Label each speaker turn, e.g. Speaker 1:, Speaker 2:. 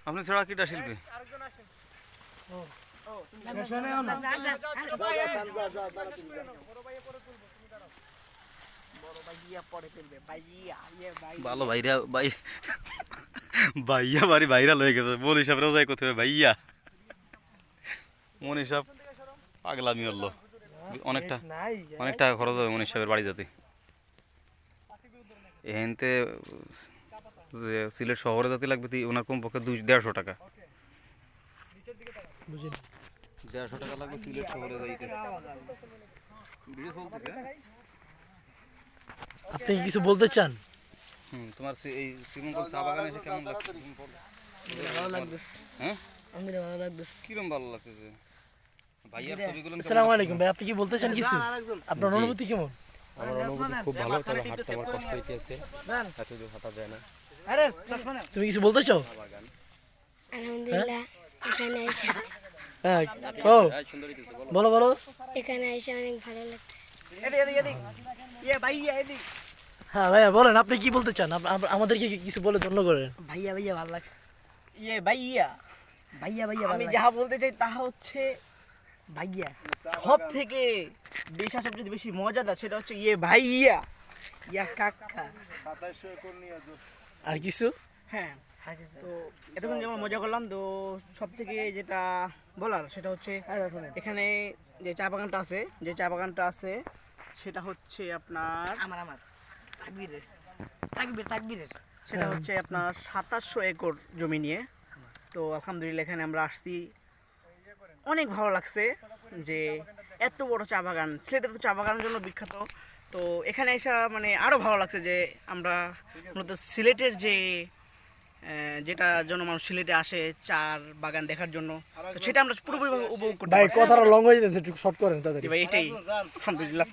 Speaker 1: আপনি ছাড়া কিটা শিল্পী? ভালো ভাইরা ভাই, ভাইয়া বাড়ি ভাইরাল হয়ে গেছে। মন হিসাব যাই কোথায় ভাইয়া, মন হিসাব পাগলামি হলো। অনেকটা অনেক টাকা খরচ হবে মন হিসাবের বাড়ি যেতে। এখানতে যে সিলেট শহরে যেতে লাগবে ওনার কমপক্ষে 150 টাকা। 150 টাকা লাগবে সিলেট শহরে যাইতে।
Speaker 2: আপনি কি কিছু বলতে চান?
Speaker 1: তোমার এই শ্রীমঙ্গল চা বাগানে এসে কেমন লাগছে?
Speaker 2: ভালো লাগতেছে।
Speaker 1: হ্যাঁ,
Speaker 2: আমাদের ভালো লাগতেছে।
Speaker 1: কিরম ভালো লাগতেছে? ভাইয়ার ছবিগুলো
Speaker 2: আসসালামু আলাইকুম ভাই, আপনি কি বলতে চান কিছু? আপনার অনুভূতি কেমন?
Speaker 3: আমার অনুভূতি খুব ভালো, তবে হাঁটতে আমার কষ্ট হইতেছে, এত দূর হাঁটা যায় না।
Speaker 2: তুমি কিছু বলতে চাও?
Speaker 4: আলহামদুলিল্লাহ এখানে এসে
Speaker 2: হ্যাঁ, ও বলো বলো।
Speaker 4: এখানে এসে অনেক ভালো লাগছে।
Speaker 2: হ্যাঁ ভাইয়া বলেন, আপনি কি বলতে চান? আমাদেরকে কিছু বলে ধন্য করেন।
Speaker 5: ভাইয়া ভাইয়া ভালো লাগছে। ভাইয়া ভাইয়া ভাইয়া আমি যাহা বলতে চাই তাহা হচ্ছে ভাইয়া সব থেকে দেশা সবচেয়ে বেশি মজাদার সেটা হচ্ছে ভাইয়া ইয়া কাকা।
Speaker 2: আর কিছু?
Speaker 5: হ্যাঁ, তো এতক্ষণ যেমন মজা করলাম, তো সব থেকে যেটা বলার সেটা হচ্ছে এখানে যে চা বাগানটা আছে সেটা হচ্ছে আপনার আমার তাকবীরের সেটা হচ্ছে আপনার 2700 একর জমি নিয়ে। তো আলহামদুলিল্লাহ এখানে আমরা আসছি, অনেক ভালো লাগছে যে এত বড় চা বাগান। সিলেটে তো চা বাগানের জন্য বিখ্যাত। তো এখানে এসে মানে আরও ভালো লাগছে যে আমরা মূলত সিলেটের যেটা জন্য মানুষ সিলেটে আসে চার বাগান দেখার জন্য, তো সেটা আমরা পুরোপুরিভাবে উপভোগ করতে
Speaker 2: ভাই
Speaker 5: পারছি।
Speaker 2: কথাটা লং হয়ে যাচ্ছে, একটু শর্ট করেন তাড়াতাড়ি।
Speaker 5: ভাই এটাই আলহামদুলিল্লাহ।